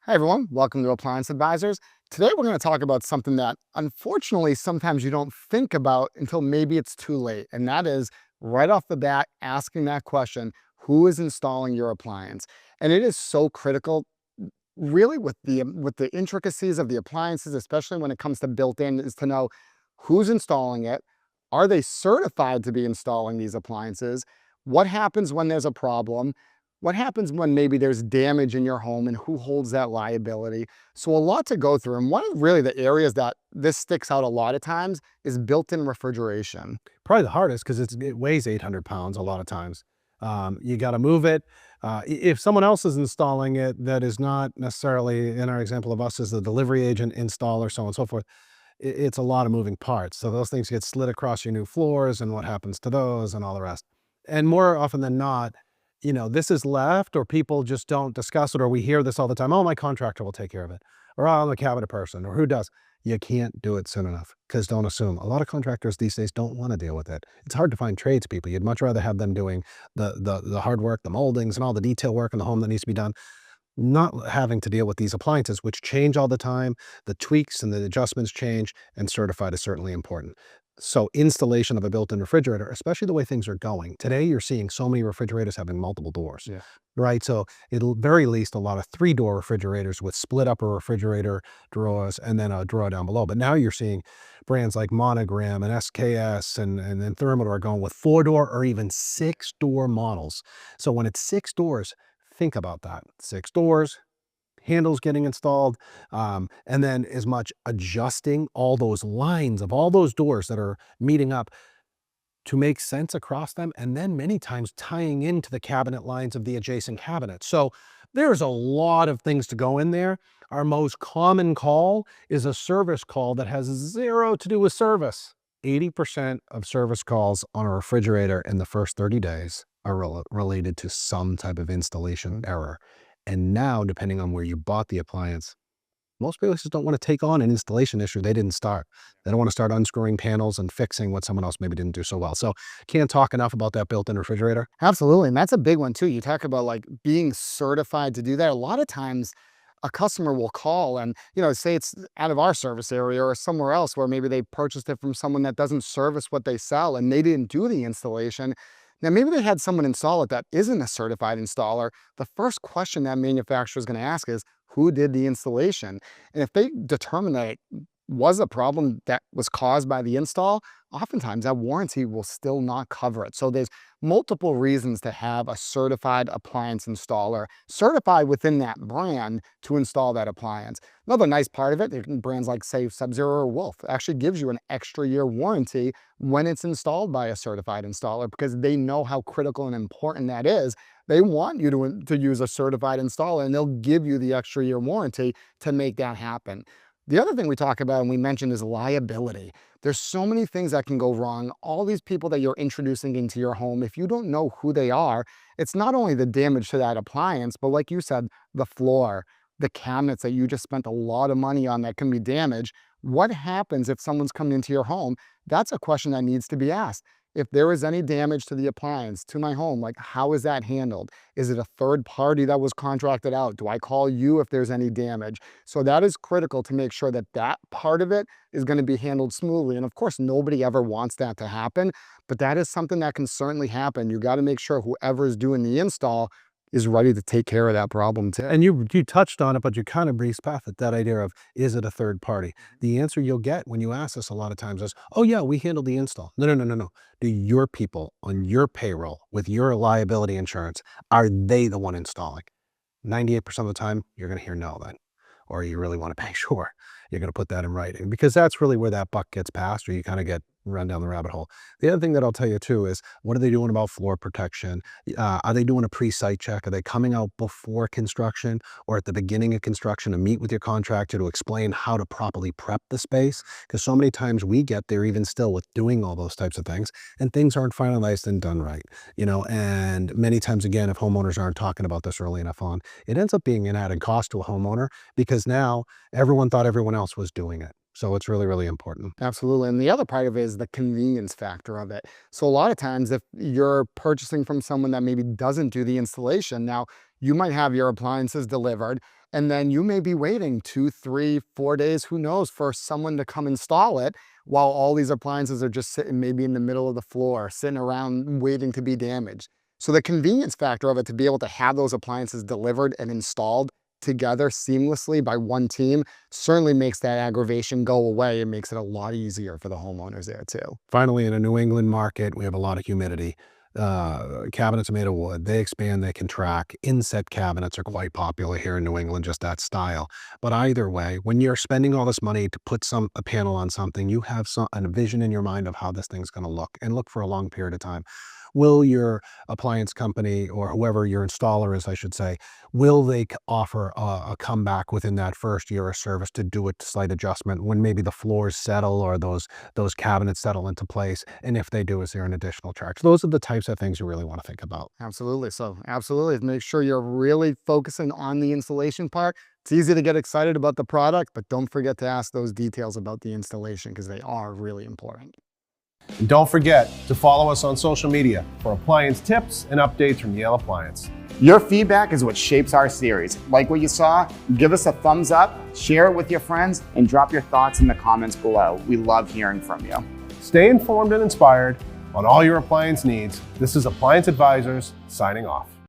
Hi everyone, welcome to Appliance Advisors. Today we're going to talk about something that unfortunately sometimes you don't think about until maybe it's too late. And that is right off the bat asking that question, who is installing your appliance? And it is so critical really with the intricacies of the appliances, especially when it comes to built-in, is to know who's installing it. Are they certified to be installing these appliances? What happens when there's a problem? What happens when maybe there's damage in your home and who holds that liability? So a lot to go through. And one of really the areas that this sticks out a lot of times is built-in refrigeration. Probably the hardest because it weighs 800 pounds a lot of times. You got to move it. If someone else is installing it, that is not necessarily, in our example of us, as the delivery agent, installer, so on and so forth, it's a lot of moving parts. So those things get slid across your new floors and what happens to those and all the rest. And more often than not, this is left or people just don't discuss it, or we hear this all the time. Oh, my contractor will take care of it. Or "Oh, I'm a cabinet person," or "Who does?" You can't do it soon enough because don't assume. A lot of contractors these days don't want to deal with it. It's hard to find tradespeople. You'd much rather have them doing the hard work, the moldings and all the detail work in the home that needs to be done, not having to deal with these appliances, which change all the time. The tweaks and the adjustments change, and certified is certainly important. So installation of a built-in refrigerator, especially the way things are going. Today, you're seeing so many refrigerators having multiple doors, Yeah. right? So it'll very least a lot of three-door refrigerators with split upper refrigerator drawers and then a drawer down below. But now you're seeing brands like Monogram and SKS and then Thermador are going with four-door or even six-door models. So when it's six doors, think about that. Six doors, handles getting installed, and then as much adjusting all those lines of all those doors that are meeting up to make sense across them, and then many times tying into the cabinet lines of the adjacent cabinets. So there's a lot of things to go in there. Our most common call is a service call that has zero to do with service. 80% of service calls on a refrigerator in the first 30 days are related to some type of installation error. And now, depending on where you bought the appliance, most places don't want to take on an installation issue they didn't start. They don't want to start unscrewing panels and fixing what someone else maybe didn't do so well. So can't talk enough about that built-in refrigerator. Absolutely. And that's a big one too. You talk about like being certified to do that. A lot of times a customer will call and, say it's out of our service area or somewhere else where maybe they purchased it from someone that doesn't service what they sell and they didn't do the installation. Now, maybe they had someone install it that isn't a certified installer. The first question that manufacturer is going to ask is, who did the installation? And if they determine that it was a problem that was caused by the install, oftentimes that warranty will still not cover it. So there's multiple reasons to have a certified appliance installer, certified within that brand to install that appliance. Another nice part of it, brands like say Sub-Zero or Wolf actually gives you an extra year warranty when it's installed by a certified installer because they know how critical and important that is. They want you to use a certified installer and they'll give you the extra year warranty to make that happen. The other thing we talk about and we mentioned is liability. There's so many things that can go wrong. All these people that you're introducing into your home, if you don't know who they are, it's not only the damage to that appliance, but like you said, the floor, the cabinets that you just spent a lot of money on that can be damaged. What happens if someone's coming into your home? That's a question that needs to be asked. If there is any damage to the appliance, to my home, like how is that handled? Is it a third party that was contracted out? Do I call you if there's any damage? So that is critical to make sure that that part of it is going to be handled smoothly. And of course, nobody ever wants that to happen, but that is something that can certainly happen. You got to make sure whoever is doing the install is ready to take care of that problem too. And you touched on it, but you kind of breezed past it, that idea of, is it a third party? The answer you'll get when you ask this a lot of times is, oh yeah, we handled the install. No, no, no, no, no. Do your people on your payroll with your liability insurance, are they the one installing? 98% of the time, you're going to hear no then. Or you really want to make sure you're going to put that in writing, because that's really where that buck gets passed, or you kind of get run down the rabbit hole. The other thing that I'll tell you too is, what are they doing about floor protection? Are they doing a pre-site check? Are they coming out before construction or at the beginning of construction to meet with your contractor to explain how to properly prep the space? Because so many times we get there even still with doing all those types of things and things aren't finalized and done right, and many times again, if homeowners aren't talking about this early enough on, it ends up being an added cost to a homeowner because now everyone thought everyone else was doing it. So it's really, really important. Absolutely. And the other part of it is the convenience factor of it. So a lot of times if you're purchasing from someone that maybe doesn't do the installation, now You might have your appliances delivered, and then you may be waiting 2, 3, 4 days, who knows, for someone to come install it while all these appliances are just sitting maybe in the middle of the floor, sitting around waiting to be damaged. So the convenience factor of it, to be able to have those appliances delivered and installed together seamlessly by one team, certainly makes that aggravation go away and makes it a lot easier for the homeowners there too. Finally, in a New England market, we have a lot of humidity. Cabinets are made of wood. They expand, they contract. Inset cabinets are quite popular here in New England, just that style. But either way, when you're spending all this money to put a panel on something, you have a vision in your mind of how this thing's going to look, and look for a long period of time. Will your appliance company, or whoever your installer is, I should say, will they offer a comeback within that first year of service to do a slight adjustment when maybe the floors settle or those cabinets settle into place? And if they do, is there an additional charge? Those are the types of things you really want to think about. Absolutely. So absolutely make sure you're really focusing on the installation part. It's easy to get excited about the product, but don't forget to ask those details about the installation, because they are really important. And don't forget to follow us on social media for appliance tips and updates from Yale Appliance. Your feedback is what shapes our series. Like what you saw? Give us a thumbs up, share it with your friends, and drop your thoughts in the comments below. We love hearing from you. Stay informed and inspired on all your appliance needs. This is Appliance Advisors signing off.